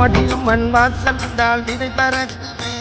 மடியும் மண் வாசல் தால் இதை பறக்குமே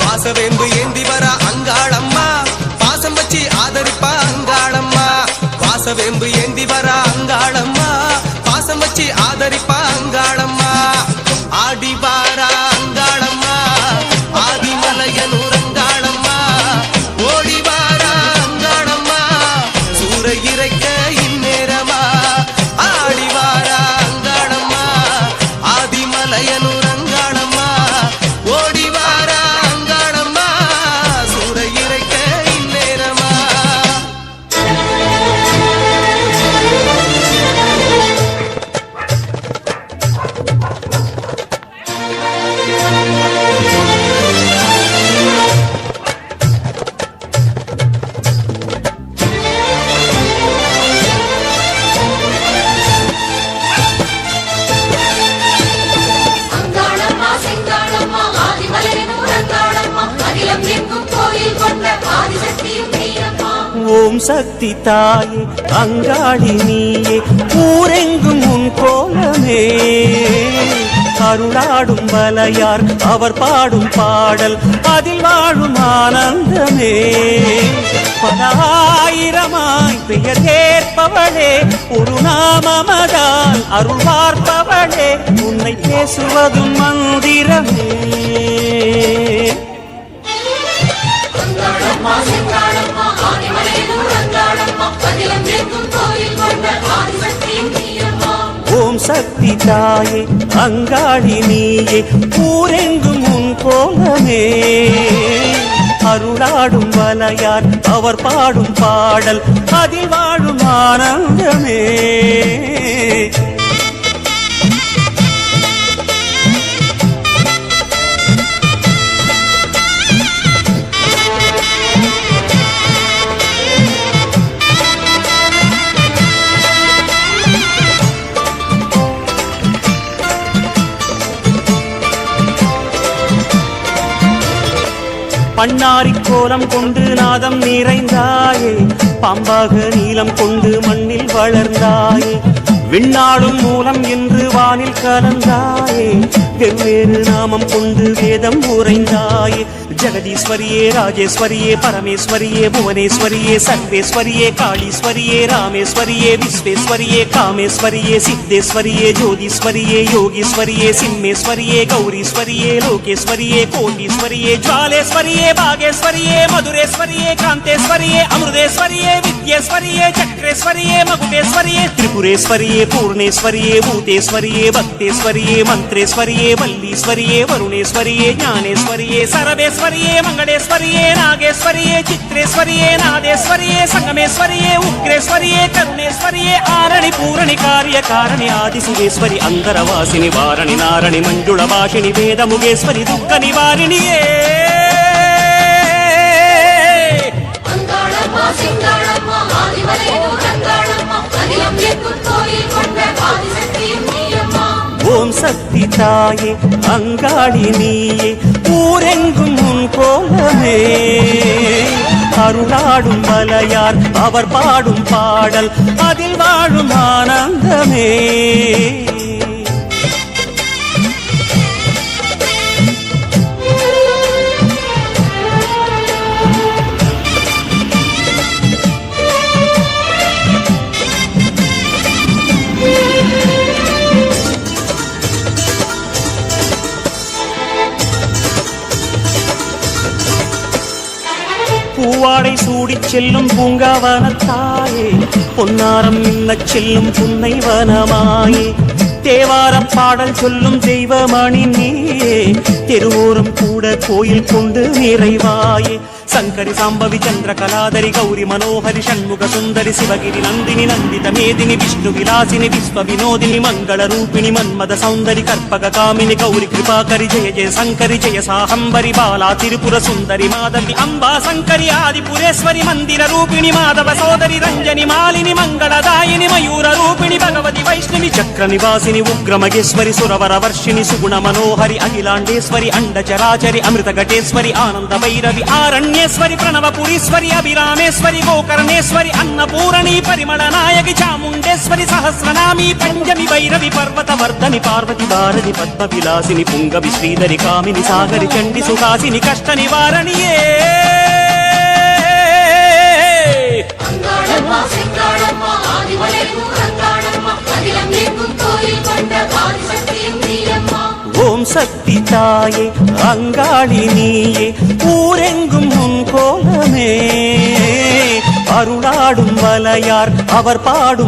வாசவேம்பு ஏந்தி வர அங்காளம்மா பாசம் வச்சி ஆதரிப்பா அங்காளம்மா. வாசவேம்பு ஏந்தி வர அங்காளம்மா பாசம் வச்சி ஆதரிப்பா அங்காளம்மா. ஆடி வாரா அங்காளம்மா ஆதிமலையனூர் அங்காளம்மா. ஓடி வாரா அங்காளம்மா சூறை இறைக்க இந்நேரமா. ஆடி வாரா அங்காளம்மா ஆதிமலையனூர் அங்காளம்மா. ஓடி வாரா அங்காளம்மா சூறை இறைக்க இந்நேரமா. ஓம் சக்தி தாயே அங்காளி நீயே ஊரெங்கும் உன் கோலமே அருளாடும் வலையார் அவர் பாடும் பாடல் அதில் வாழும் ஆனந்தமே பல ஆயிரமாய் பெயர் கேட்பவளே ஒரு நாமமதால் அருள் பார்ப்பவளே உன்னை பேசுவதும் மந்திரமே ஓம் சக்தி தாயே அங்காளி நீயே ஊரெங்கும் உன் கோலமே அருளாடும் வலையார் அவர் பாடும் பாடல் அதில் வாழும் ஆனந்தமே பண்ணாரி கோலம் கொண்டு நாதம் நிறைந்தாயே பாம்பாக நீலம் கொண்டு மண்ணில் வளர்ந்தாயே விண்ணாடும் மூலம் என்று வானில் கலந்தாயே வெவ்வேறு நாமம் கொண்டு வேதம் உரைந்தாயே ஜெகதீஸ்வரியே ராஜேஸ்வரியே பரமேஸ்வரியே புவனேஸ்வரியே சர்வேஸ்வரியே காளீஸ்வரியே ராமேஸ்வரியே விஸ்வேஸ்வரியே காமேஸ்வரியே சித்தேஸ்வரியே ஜோதீஸ்வரியே யோகீஸ்வரியே சிம்மேஸ்வரியே கௌரீஸ்வரியே லோகேஸ்வரியே கோட்டீஸ்வரியே ஜுவாலேஸ்வரியே பாகேஸ்வரியே மதுரேஸ்வரியே காந்தேஸ்வரியே அமிர்தேஸ்வரியே வித்யேஸ்வரியே சக்ரேஸ்வரியே மகுடேஸ்வரியே திரிபுரேஸ்வரியே பூர்ணேஸ்வரியே பூதேஸ்வரியே பக்தேஸ்வரியே மந்திரேஸ்வரியே வல்லீஸ்வரியே வருணேஸ்வரியே ஞானேஸ்வரியே சரபேஸ்வரியே மங்களேஸ்வரியே நாகேஸ்வரியே சித்ரேஸ்வரியே நாதேஸ்வரியே சங்கமேஸ்வரியே உக்ரேஸ்வரியே கருணேஸ்வரியே ஆரணி பூரணி காரிய காரணி ஆதிசிவேஸ்வரி அந்தரவாசினி வாரணி நாரணி மஞ்சுள பாஷினி வேதமுகேஸ்வரி துக்க நிவாரிணியே ஓம் சக்தி தாயே அங்காளி நீயே ஊரெங்கும் உன் கோலமே அருளாடும் வலையார் அவர் பாடும் பாடல் அதில் வாழும் ஆனந்தமே பூவாடை சூடிச் செல்லும் பூங்காவனத்தாயே பொன்னாரம் மின்னச் செல்லும் புன்னை வனமாயே தேவாரப் பாடல் சொல்லும் தெய்வமணி நீயே தெருவோரம் கூட கோயில் கொண்டு நிறைவாயே சங்கரி சாம்பவி சந்திர கலாதரி கௌரி மனோஹரி ஷண்முக சுந்தரி சிவகிரி நந்தினி நந்தித மேதினி விஷ்ணு விலாசினி விஸ்வ வினோதினி மங்கள ரூபிணி மன்மத சௌந்தரி கற்பக காமினி கௌரி கிருபாகரி ஜெய ஜெய சங்கரி ஜெய சாஹம்பரி பாலா திரிபுர சுந்தரி மாதவி அம்பா சங்கரி ஆதிபுரேஸ்வரி மந்திர ரூபிணி மாதவ சோதரி ரஞ்சனி மாலினி மங்களதாயினி மயூர ரூபிணி பகவதி வைஷ்ணவி சக்கர நிவாசினி உக்ர மகேஸ்வரி சுரவர வர்ஷிணி சுகுண மனோஹரி அகிலாண்டேஸ்வரி அண்ட சராச்சரி அமிர்த கட்டேஸ்வரி ஆனந்த வைரவி ஆரண்யேஸ்வரி प्रणवपुरीश्वरी अभिरामेश्वरी गोकर्णेश्वरी अन्नपूर्णी परिमल नायकी चामुंडेश्वरी सहस्रनामी पंचमी भैरवी पर्वत वर्धनी पार्वती भारती पद्म विलासिनी पुंगवी श्रीधरी कामिनी सागरी चंडी सुहासिनी कष्ट निवारणिये ஓம் சக்தி தாயே அங்காளி நீயே ஊரெங்கும் உன் கோலமே அருளாடும் வலையார் அவர் பாடும்